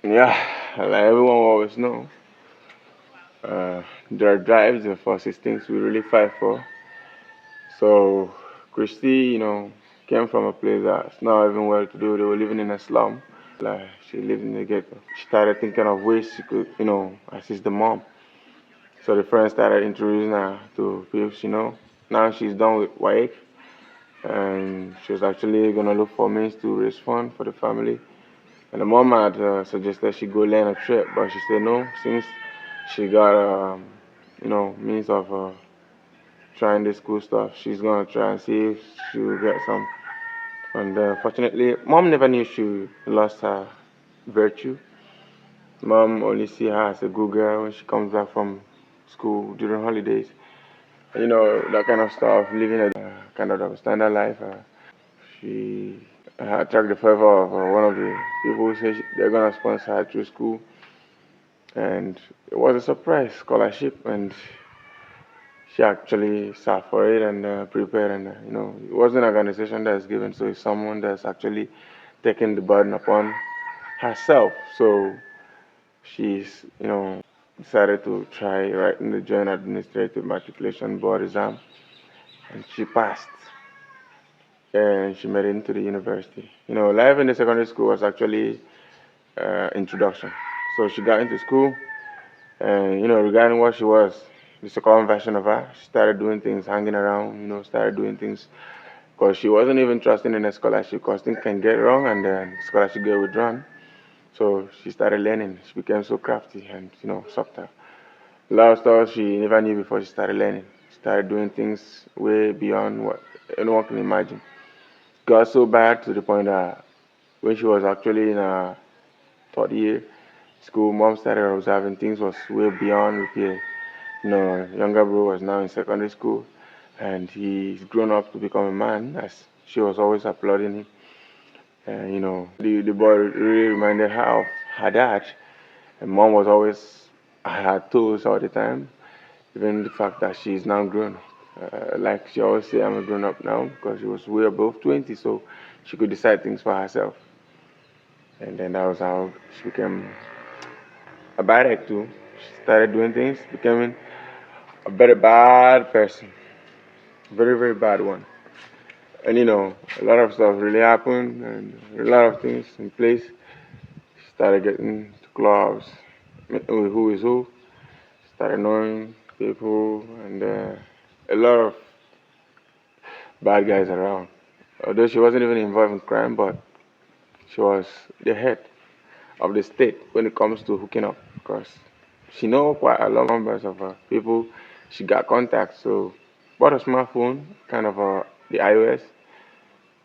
Yeah, like everyone will always know, there are drives and forces things we really fight for. So, Christy, came from a place that's not even well to do. They were living in a slum. Like, she lived in the ghetto. She started thinking of ways she could, assist the mom. So the friends started introducing her to people. Now she's done with wife, and she was actually gonna look for means to raise funds for the family. And the mom had suggested she go learn a trade, but she said no, since she got means of trying this cool stuff. She's gonna try and see if she will get some. And fortunately, mom never knew she lost her virtue. Mom only see her as a good girl when she comes back from school during holidays. That kind of stuff, living a kind of standard life. She attract the favor of one of the people who say they're gonna sponsor her through school, and it was a surprise scholarship, and she actually sat for it and prepared, and it wasn't an organization that's given, so it's someone that's actually taking the burden upon herself. So she's decided to try writing the joint administrative matriculation board exam, and she passed, and she made it into the university. Life in the secondary school was actually introduction. So she got into school, and regarding what she was, the second version of her, she started doing things, hanging around, started doing things because she wasn't even trusting in a scholarship because things can get wrong and then the scholarship get withdrawn. So she started learning. She became so crafty and subtle. A lot of stuff she never knew before she started learning. She started doing things way beyond what anyone can imagine. Got so bad to the point that when she was actually in her third year school, mom started observing things was way beyond repair. Younger bro was now in secondary school, and he's grown up to become a man, as she was always applauding him. And the boy really reminded her of her dad. And mom was always at her toes all the time, even the fact that she's now grown. Like she always say, I'm a grown up now because she was way above 20, so she could decide things for herself. And then that was how she became a bad egg too. She started doing things, becoming a very bad person, very very bad one. And a lot of stuff really happened, and a lot of things in place. She started getting to clubs, meeting with who is who. Started knowing people, and a lot of bad guys around. Although she wasn't even involved in crime, but she was the head of the state when it comes to hooking up, because she know quite a lot of numbers of people. She got contacts, so bought a smartphone, kind of the iOS,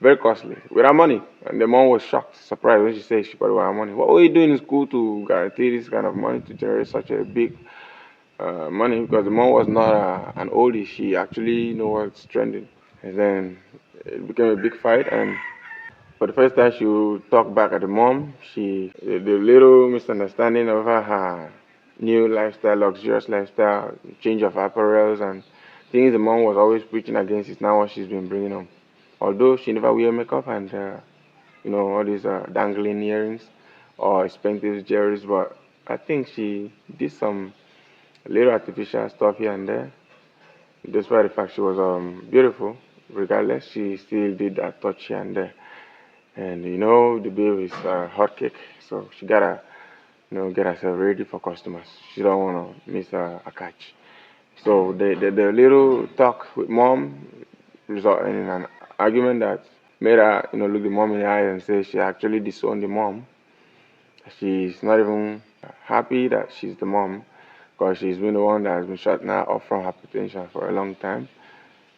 very costly, with her money. And the mom was shocked, surprised when she said she bought it with her money. What were you doing in school to guarantee this kind of money to generate such a big money? Because the mom was not an oldie, she actually know what's trending. And then it became a big fight, and for the first time she would talk back at the mom. The little misunderstanding over her new lifestyle, luxurious lifestyle, change of apparels and things the mom was always preaching against is now what she's been bringing on. Although she never wear makeup and all these dangling earrings or expensive jewelries, but I think she did some little artificial stuff here and there. Despite the fact she was beautiful, regardless, she still did that touch here and there. And the babe is hot cake, so she gotta get herself ready for customers. She don't wanna miss a catch. So the little talk with mom resulted in an argument that made her look the mom in the eye and say she actually disowned the mom. She's not even happy that she's the mom because she's been the one that has been shutting her off from her potential for a long time.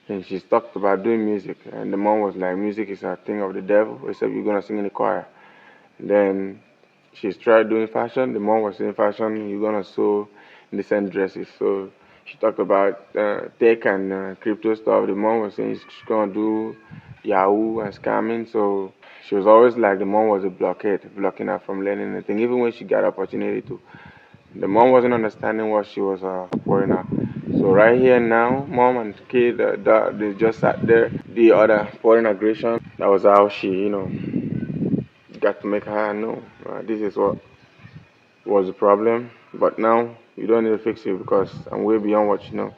And she's talked about doing music, and the mom was like, music is a thing of the devil, except you're gonna sing in the choir. And then she's tried doing fashion. The mom was saying fashion, you're gonna sew decent dresses. So she talked about tech and crypto stuff. The mom was saying she's gonna do Yahoo and scamming. So she was always like the mom was a blockade, blocking her from learning anything, even when she got opportunity to. The mom wasn't understanding what she was pouring out. So right here now, mom and kid, they just sat there. The other pouring aggression. That was how she, got to make her know this is what was the problem. But now you don't need to fix it because I'm way beyond what you know.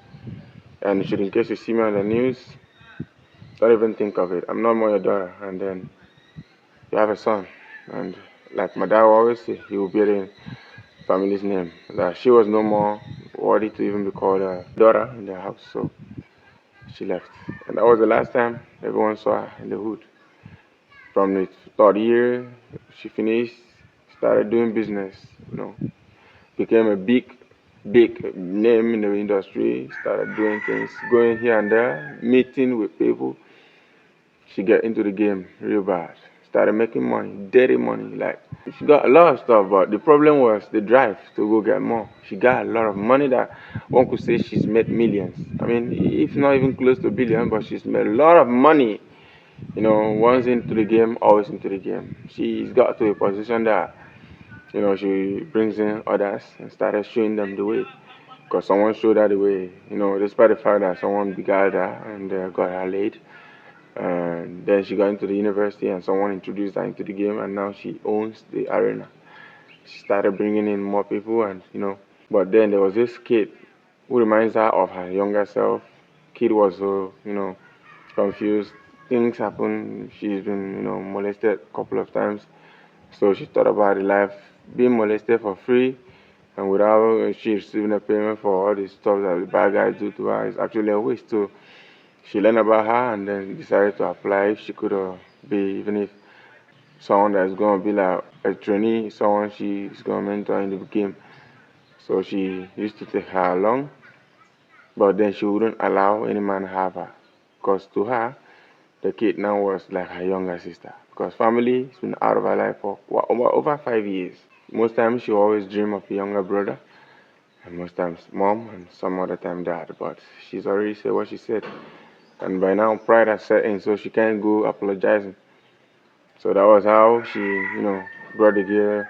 And should in case you see me on the news, don't even think of it. I'm not more your daughter. And then you have a son. And like my dad will always say, he will bear the family's name. That she was no more worthy to even be called a daughter in the house. So she left. And that was the last time everyone saw her in the hood. From the third year, she finished, started doing business, became a big name in the industry, started doing things, going here and there, meeting with people. She got into the game real bad. Started making money, dirty money. Like she got a lot of stuff, but the problem was the drive to go get more. She got a lot of money that one could say she's made millions. I mean, if not even close to a billion, but she's made a lot of money. Once into the game, always into the game. She's got to a position that, she brings in others and started showing them the way. Because someone showed her the way, despite the fact that someone beguiled her and got her laid. And then she got into the university and someone introduced her into the game and now she owns the arena. She started bringing in more people but then there was this kid who reminds her of her younger self. Kid was so, confused. Things happen. She's been, molested a couple of times. So she thought about the life being molested for free and without she receiving a payment for all the stuff that the bad guys do to her is actually a waste. So she learned about her and then decided to apply if she could be, even if someone that's going to be like a trainee, someone she's going to mentor in the game. So she used to take her along, but then she wouldn't allow any man have her. Because to her, the kid now was like her younger sister. Because family has been out of her life for over 5 years. Most times she always dream of a younger brother, and most times mom, and some other time dad. But she's already said what she said. And by now pride has set in, so she can't go apologizing. So that was how she, brought the girl.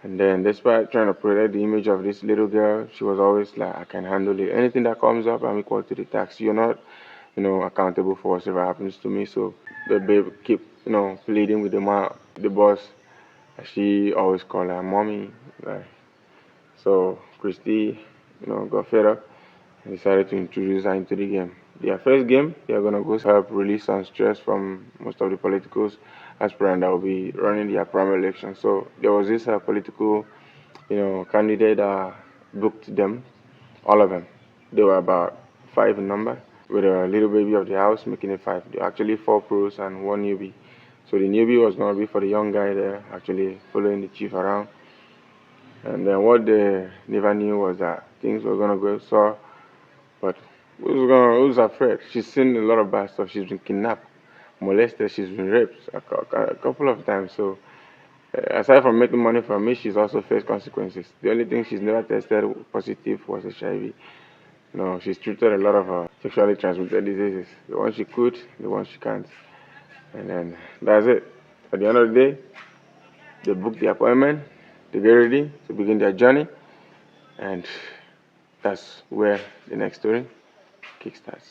And then despite trying to protect the image of this little girl, she was always like, I can handle it. Anything that comes up, I'm equal to the tax. You're not, accountable for whatever happens to me. So the babe keep, pleading with the boss. She always called her mommy. Like, so Christy, got fed up and decided to introduce her into the game. Their first game, they're gonna go help release some stress from most of the politicals aspirants that will be running their primary election. So there was this political, candidate that booked them, all of them. They were about 5 in number, with a little baby of the house making it 5. There are actually 4 pros and 1 newbie. So the newbie was gonna be for the young guy there, actually following the chief around. And then what they never knew was that things were gonna go so, but who's afraid? She's seen a lot of bad stuff. She's been kidnapped, molested. She's been raped a couple of times. So aside from making money from me, she's also faced consequences. The only thing she's never tested positive was HIV. She's treated a lot of sexually transmitted diseases. The ones she could, the ones she can't. And then that's it. At the end of the day, they book the appointment, they get ready to begin their journey, and that's where the next story kickstarts.